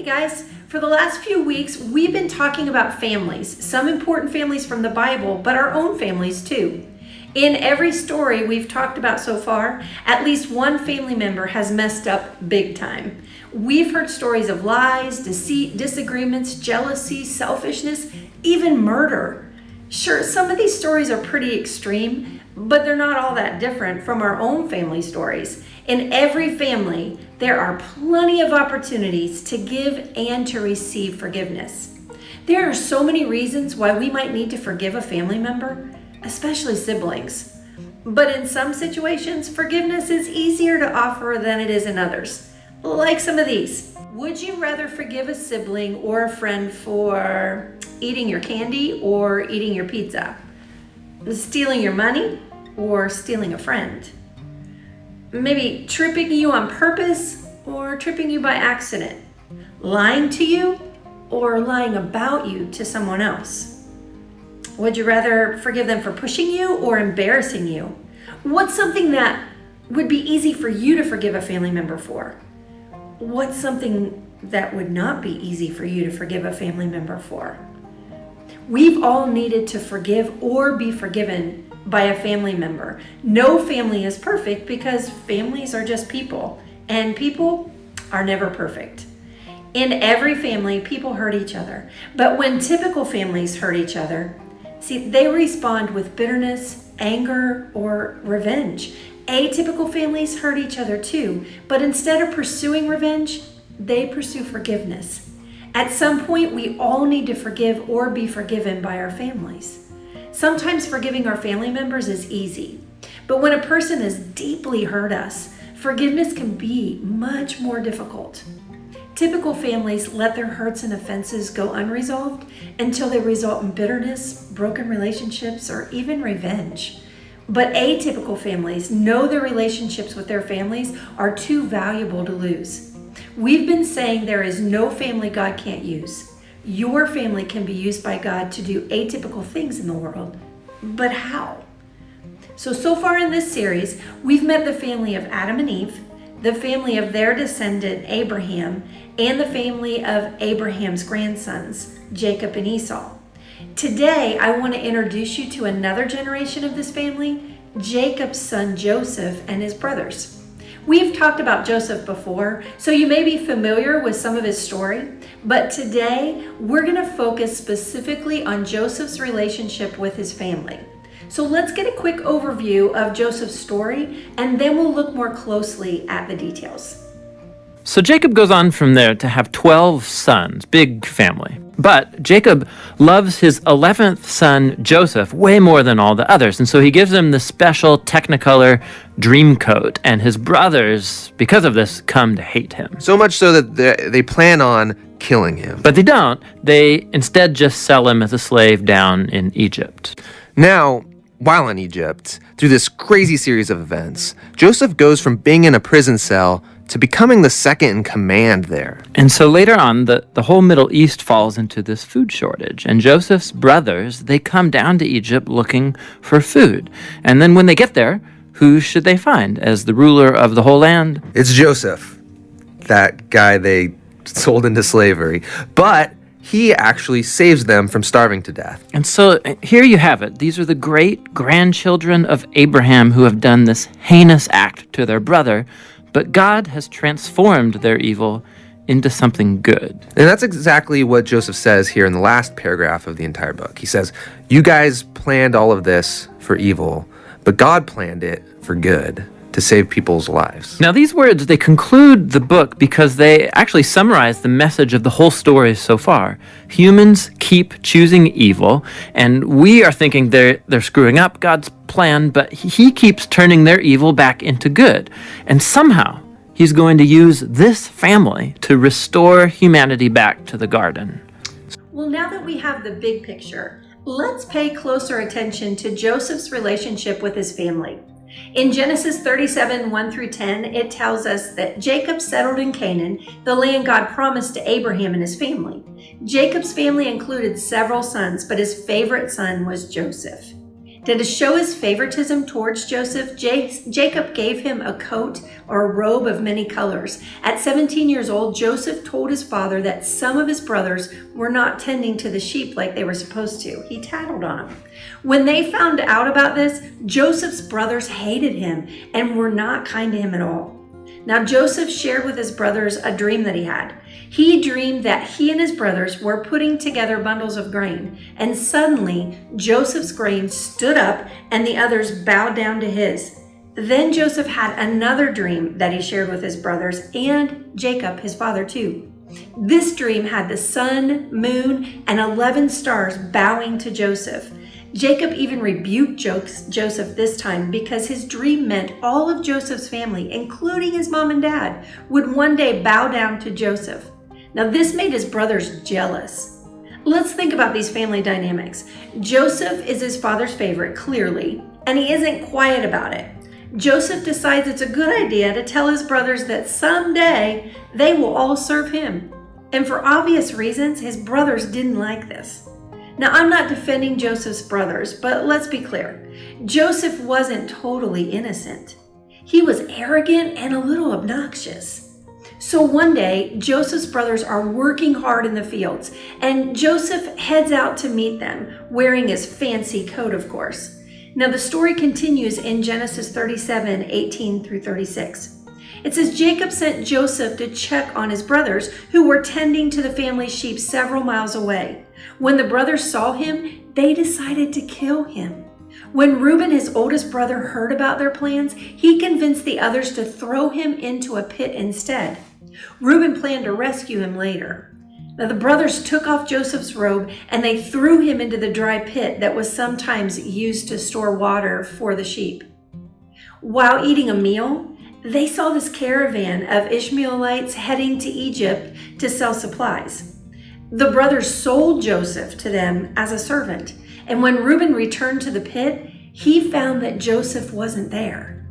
Hey guys, for the last few weeks, we've been talking about families, some important families from the Bible, but our own families too. In every story we've talked about so far, at least one family member has messed up big time. We've heard stories of lies, deceit, disagreements, jealousy, selfishness, even murder. Sure, some of these stories are pretty extreme, but they're not all that different from our own family stories. In every family, there are plenty of opportunities to give and to receive forgiveness. There are so many reasons why we might need to forgive a family member, especially siblings. But in some situations, forgiveness is easier to offer than it is in others, like some of these. Would you rather forgive a sibling or a friend for eating your candy or eating your pizza? Stealing your money or stealing a friend? Maybe tripping you on purpose or tripping you by accident? Lying to you or lying about you to someone else? Would you rather forgive them for pushing you or embarrassing you? What's something that would be easy for you to forgive a family member for? What's something that would not be easy for you to forgive a family member for? We've all needed to forgive or be forgiven by a family member. No family is perfect because families are just people, and people are never perfect. In every family, people hurt each other. But when typical families hurt each other, they respond with bitterness, anger, or revenge. Atypical families hurt each other too, but instead of pursuing revenge, they pursue forgiveness. At some point, we all need to forgive or be forgiven by our families. Sometimes forgiving our family members is easy, but when a person has deeply hurt us, forgiveness can be much more difficult. Typical families let their hurts and offenses go unresolved until they result in bitterness, broken relationships, or even revenge. But atypical families know their relationships with their families are too valuable to lose. We've been saying there is no family God can't use. Your family can be used by God to do atypical things in the world. But how? So far in this series, we've met the family of Adam and Eve, the family of their descendant Abraham, and the family of Abraham's grandsons, Jacob and Esau. Today, I want to introduce you to another generation of this family, Jacob's son Joseph and his brothers. We've talked about Joseph before, so you may be familiar with some of his story, but today we're going to focus specifically on Joseph's relationship with his family. So let's get a quick overview of Joseph's story, and then we'll look more closely at the details. So Jacob goes on from there to have 12 sons, big family. But Jacob loves his 11th son, Joseph, way more than all the others. And so he gives him the special Technicolor dream coat. And his brothers, because of this, come to hate him. So much so that they plan on killing him. But they don't. They instead just sell him as a slave down in Egypt. Now, while in Egypt, through this crazy series of events, Joseph goes from being in a prison cell to becoming the second in command there. And so later on, the whole Middle East falls into this food shortage. And Joseph's brothers, they come down to Egypt looking for food. And then when they get there, who should they find as the ruler of the whole land? It's Joseph, that guy they sold into slavery. But he actually saves them from starving to death. And so here you have it. These are the great-grandchildren of Abraham who have done this heinous act to their brother. But God has transformed their evil into something good. And that's exactly what Joseph says here in the last paragraph of the entire book. He says, you guys planned all of this for evil, but God planned it for good, to save people's lives. Now these words, they conclude the book because they actually summarize the message of the whole story so far. Humans keep choosing evil, and we are thinking they're screwing up God's plan, but he keeps turning their evil back into good. And somehow, he's going to use this family to restore humanity back to the garden. Well, now that we have the big picture, let's pay closer attention to Joseph's relationship with his family. In Genesis 37, 1 through 10, it tells us that Jacob settled in Canaan, the land God promised to Abraham and his family. Jacob's family included several sons, but his favorite son was Joseph. Now, to show his favoritism towards Joseph, Jacob gave him a coat or a robe of many colors. At 17 years old, Joseph told his father that some of his brothers were not tending to the sheep like they were supposed to. He tattled on them. When they found out about this, Joseph's brothers hated him and were not kind to him at all. Now, Joseph shared with his brothers a dream that he had. He dreamed that he and his brothers were putting together bundles of grain, and suddenly Joseph's grain stood up and the others bowed down to his. Then Joseph had another dream that he shared with his brothers and Jacob, his father, too. This dream had the sun, moon, and 11 stars bowing to Joseph. Jacob even rebuked Joseph this time because his dream meant all of Joseph's family, including his mom and dad, would one day bow down to Joseph. Now, this made his brothers jealous. Let's think about these family dynamics. Joseph is his father's favorite, clearly, and he isn't quiet about it. Joseph decides it's a good idea to tell his brothers that someday they will all serve him. And for obvious reasons, his brothers didn't like this. Now, I'm not defending Joseph's brothers, but let's be clear. Joseph wasn't totally innocent. He was arrogant and a little obnoxious. So one day, Joseph's brothers are working hard in the fields, and Joseph heads out to meet them, wearing his fancy coat, of course. Now, the story continues in Genesis 37:18 through 36. It says, Jacob sent Joseph to check on his brothers, who were tending to the family sheep several miles away. When the brothers saw him, they decided to kill him. When Reuben, his oldest brother, heard about their plans, he convinced the others to throw him into a pit instead. Reuben planned to rescue him later. Now, the brothers took off Joseph's robe and they threw him into the dry pit that was sometimes used to store water for the sheep. While eating a meal, they saw this caravan of Ishmaelites heading to Egypt to sell supplies. The brothers sold Joseph to them as a servant, and when Reuben returned to the pit, he found that Joseph wasn't there.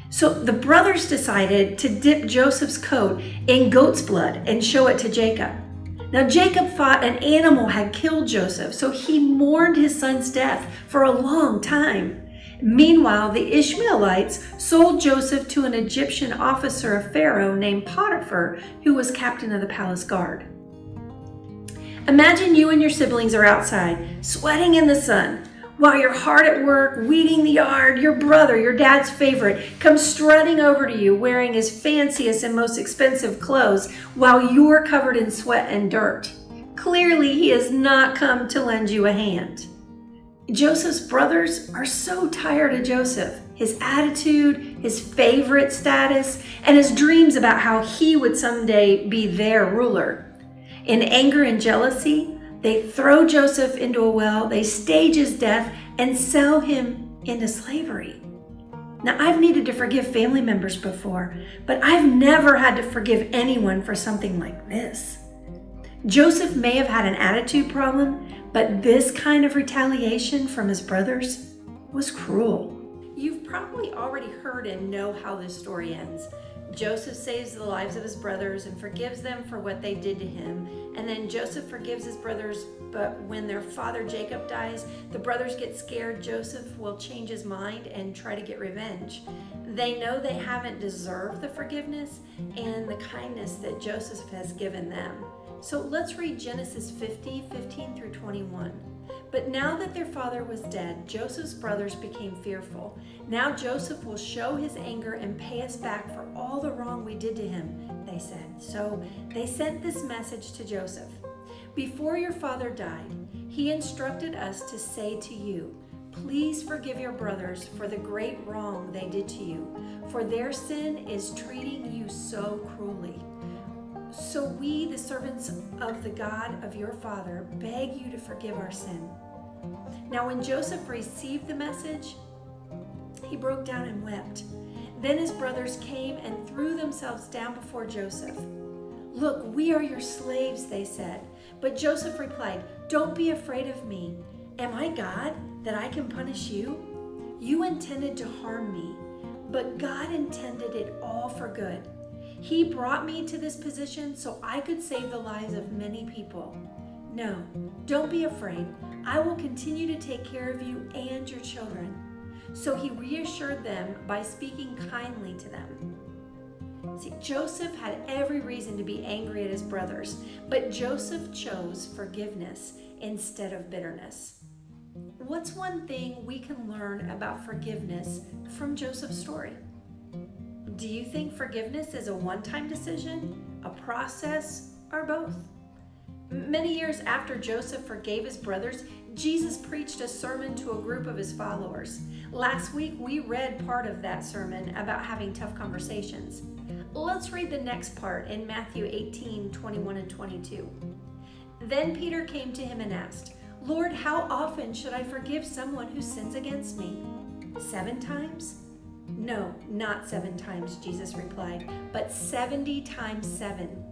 So the brothers decided to dip Joseph's coat in goat's blood and show it to Jacob. Now, Jacob thought an animal had killed Joseph, so he mourned his son's death for a long time. Meanwhile, the Ishmaelites sold Joseph to an Egyptian officer of Pharaoh named Potiphar, who was captain of the palace guard. Imagine you and your siblings are outside, sweating in the sun. While you're hard at work, weeding the yard, your brother, your dad's favorite, comes strutting over to you wearing his fanciest and most expensive clothes while you're covered in sweat and dirt. Clearly, he has not come to lend you a hand. Joseph's brothers are so tired of Joseph, his attitude, his favorite status, and his dreams about how he would someday be their ruler. In anger and jealousy, they throw Joseph into a well, they stage his death, and sell him into slavery. Now, I've needed to forgive family members before, but I've never had to forgive anyone for something like this. Joseph may have had an attitude problem, but this kind of retaliation from his brothers was cruel. You've probably already heard and know how this story ends. Joseph saves the lives of his brothers and forgives them for what they did to him. And then Joseph forgives his brothers, but when their father Jacob dies, the brothers get scared Joseph will change his mind and try to get revenge. They know they haven't deserved the forgiveness and the kindness that Joseph has given them. So let's read Genesis 50:15 through 21. But now that their father was dead, Joseph's brothers became fearful. Now Joseph will show his anger and pay us back for all the wrong we did to him, they said. So they sent this message to Joseph. Before your father died, he instructed us to say to you, please forgive your brothers for the great wrong they did to you, for their sin is treating you so cruelly. So we, the servants of the God of your father, beg you to forgive our sin. Now when Joseph received the message, he broke down and wept. Then his brothers came and threw themselves down before Joseph. Look, we are your slaves, they said. But Joseph replied, don't be afraid of me. Am I God that I can punish you? You intended to harm me, but God intended it all for good. He brought me to this position so I could save the lives of many people. No, don't be afraid. I will continue to take care of you and your children." So he reassured them by speaking kindly to them. See, Joseph had every reason to be angry at his brothers, but Joseph chose forgiveness instead of bitterness. What's one thing we can learn about forgiveness from Joseph's story? Do you think forgiveness is a one-time decision, a process, or both? Many years after Joseph forgave his brothers, Jesus preached a sermon to a group of his followers. Last week, we read part of that sermon about having tough conversations. Let's read the next part in Matthew 18:21 and 22. Then Peter came to him and asked, "Lord, how often should I forgive someone who sins against me? 7 times?" "No, not 7 times," Jesus replied, "but 70 times 7.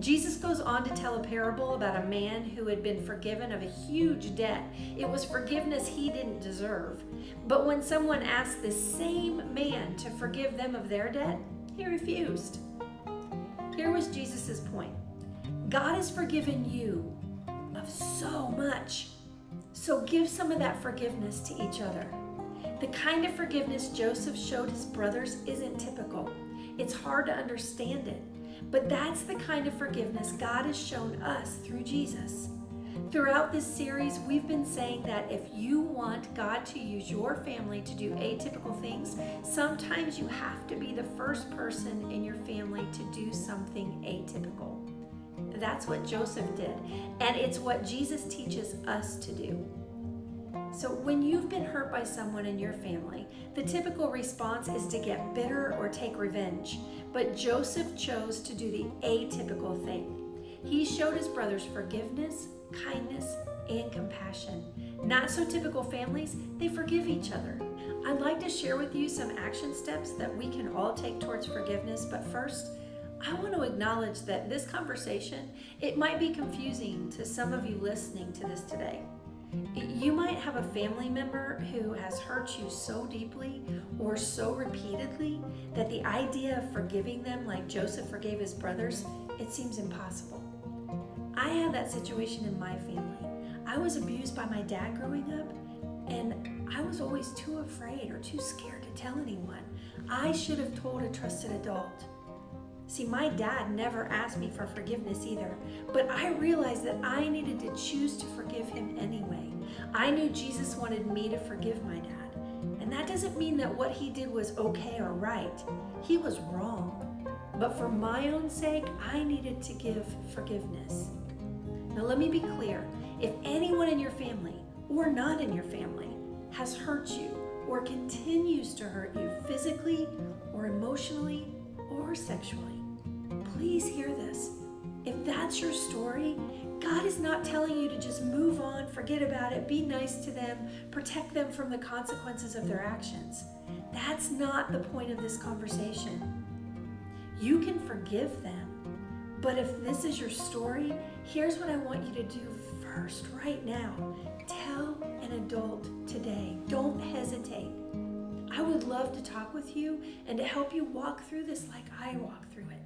Jesus goes on to tell a parable about a man who had been forgiven of a huge debt. It was forgiveness he didn't deserve. But when someone asked this same man to forgive them of their debt, he refused. Here was Jesus' point. God has forgiven you of so much. So give some of that forgiveness to each other. The kind of forgiveness Joseph showed his brothers isn't typical. It's hard to understand it. But that's the kind of forgiveness God has shown us through Jesus. Throughout this series, we've been saying that if you want God to use your family to do atypical things, sometimes you have to be the first person in your family to do something atypical. That's what Joseph did, and it's what Jesus teaches us to do. So when you've been hurt by someone in your family, the typical response is to get bitter or take revenge. But Joseph chose to do the atypical thing. He showed his brothers forgiveness, kindness, and compassion. Not so typical families, they forgive each other. I'd like to share with you some action steps that we can all take towards forgiveness, but first, I want to acknowledge that this conversation, it might be confusing to some of you listening to this today. You might have a family member who has hurt you so deeply or so repeatedly that the idea of forgiving them like Joseph forgave his brothers, it seems impossible. I had that situation in my family. I was abused by my dad growing up, and I was always too afraid or too scared to tell anyone. I should have told a trusted adult. See, my dad never asked me for forgiveness either, but I realized that I needed to choose to forgive him anyway. I knew Jesus wanted me to forgive my dad, and that doesn't mean that what he did was okay or right. He was wrong, but for my own sake, I needed to give forgiveness. Now let me be clear, if anyone in your family or not in your family has hurt you or continues to hurt you physically or emotionally or sexually, please hear this. If that's your story, God is not telling you to just move on, forget about it, be nice to them, protect them from the consequences of their actions. That's not the point of this conversation. You can forgive them, but if this is your story, here's what I want you to do first, right now. Tell an adult today. Don't hesitate. I would love to talk with you and to help you walk through this like I walk through it.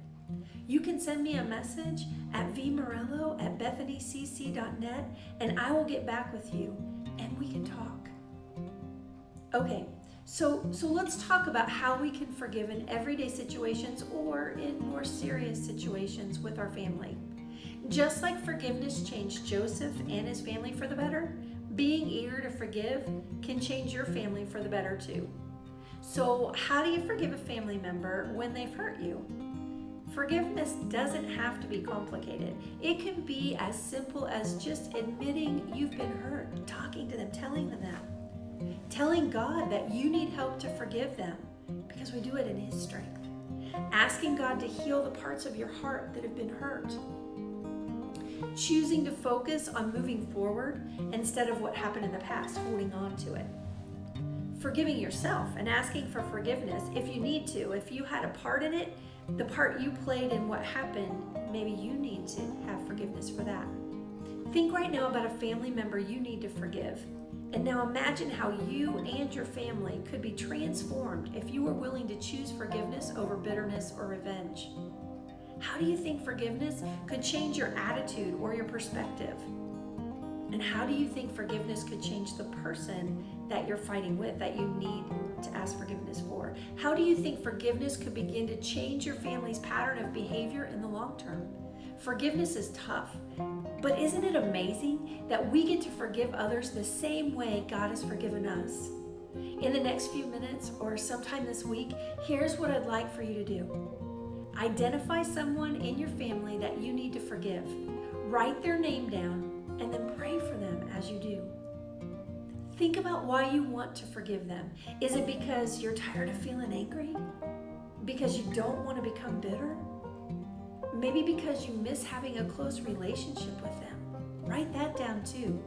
You can send me a message at vmorello@bethanycc.net and I will get back with you and we can talk. Okay, so let's talk about how we can forgive in everyday situations or in more serious situations with our family. Just like forgiveness changed Joseph and his family for the better, being eager to forgive can change your family for the better too. So how do you forgive a family member when they've hurt you? Forgiveness doesn't have to be complicated. It can be as simple as just admitting you've been hurt, talking to them, telling them that. Telling God that you need help to forgive them because we do it in His strength. Asking God to heal the parts of your heart that have been hurt. Choosing to focus on moving forward instead of what happened in the past, holding on to it. Forgiving yourself and asking for forgiveness if you need to. If you had a part in it, the part you played in what happened, maybe you need to have forgiveness for that. Think right now about a family member you need to forgive. And now imagine how you and your family could be transformed if you were willing to choose forgiveness over bitterness or revenge. How do you think forgiveness could change your attitude or your perspective? And how do you think forgiveness could change the person that you're fighting with, that you need to ask forgiveness for? How do you think forgiveness could begin to change your family's pattern of behavior in the long term? Forgiveness is tough, but isn't it amazing that we get to forgive others the same way God has forgiven us? In the next few minutes or sometime this week, here's what I'd like for you to do. Identify someone in your family that you need to forgive. Write their name down and then pray for them as you do. Think about why you want to forgive them. Is it because you're tired of feeling angry? Because you don't want to become bitter? Maybe because you miss having a close relationship with them. Write that down too.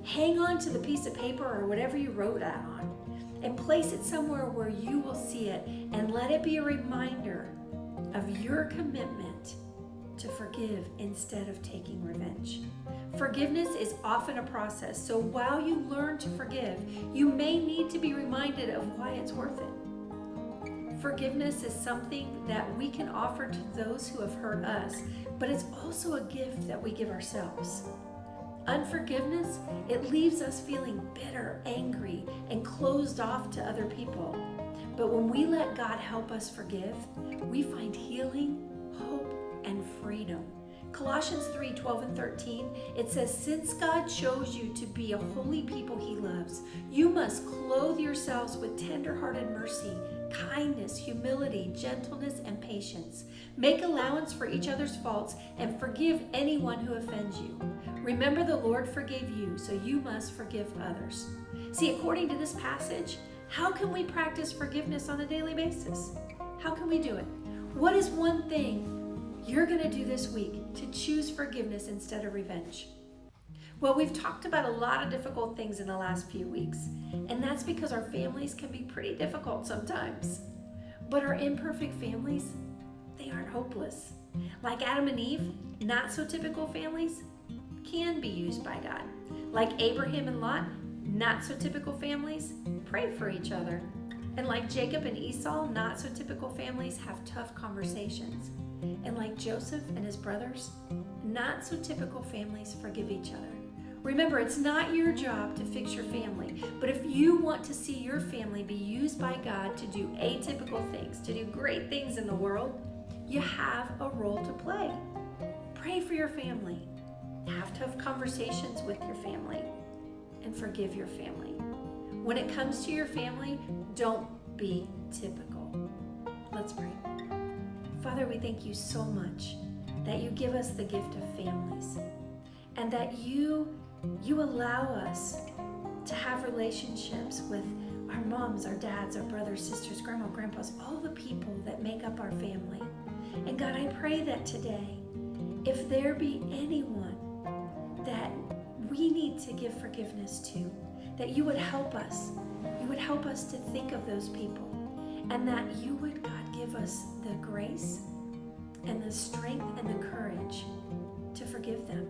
Hang on to the piece of paper or whatever you wrote that on and place it somewhere where you will see it, and let it be a reminder of your commitment to forgive instead of taking revenge. Forgiveness is often a process, so while you learn to forgive, you may need to be reminded of why it's worth it. Forgiveness is something that we can offer to those who have hurt us, but it's also a gift that we give ourselves. Unforgiveness, it leaves us feeling bitter, angry, and closed off to other people. But when we let God help us forgive, we find healing, hope, and freedom. Colossians 3:12 and 13, it says, "Since God chose you to be a holy people he loves, you must clothe yourselves with tender-hearted mercy, kindness, humility, gentleness, and patience. Make allowance for each other's faults and forgive anyone who offends you. Remember the Lord forgave you, so you must forgive others." See, according to this passage, how can we practice forgiveness on a daily basis? How can we do it? What is one thing you're going to do this week to choose forgiveness instead of revenge? Well, we've talked about a lot of difficult things in the last few weeks, and that's because our families can be pretty difficult sometimes. But our imperfect families, they aren't hopeless. Like Adam and Eve, not so typical families can be used by God. Like Abraham and Lot, not so typical families pray for each other. And like Jacob and Esau, not so typical families have tough conversations. And like Joseph and his brothers, not so typical families forgive each other. Remember, it's not your job to fix your family, but if you want to see your family be used by God to do atypical things, to do great things in the world, you have a role to play. Pray for your family. Have tough conversations with your family and forgive your family. When it comes to your family, don't be typical. Let's pray. Father, we thank you so much that you give us the gift of families and that you allow us to have relationships with our moms, our dads, our brothers, sisters, grandma, grandpas, all the people that make up our family. And God, I pray that today, if there be anyone that we need to give forgiveness to, that you would help us. You would help us to think of those people, and that you would, God, give us the grace and the strength and the courage to forgive them.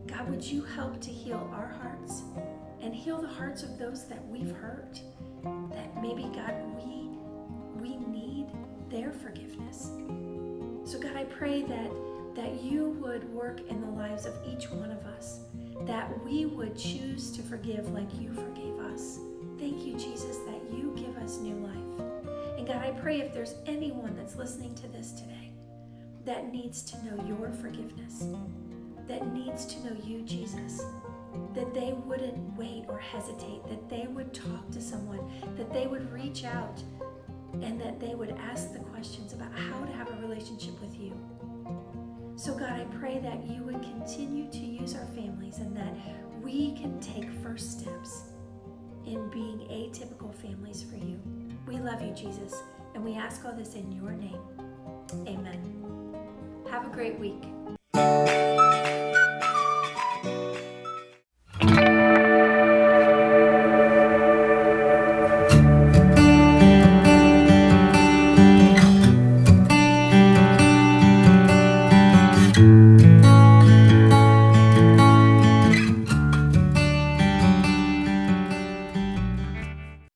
God, would you help to heal our hearts and heal the hearts of those that we've hurt, that maybe, God, we need their forgiveness. So God, I pray that you would work in the lives of each one of us, that we would choose to forgive like you forgave us. Thank you, Jesus, that you give us new life. And God, I pray if there's anyone that's listening to this today that needs to know your forgiveness, that needs to know you, Jesus, that they wouldn't wait or hesitate, that they would talk to someone, that they would reach out, and that they would ask the questions about how to have a relationship with you. So God, I pray that you would continue to use our families and that we can take first steps in being atypical families for you. We love you, Jesus, and we ask all this in your name. Amen. Have a great week.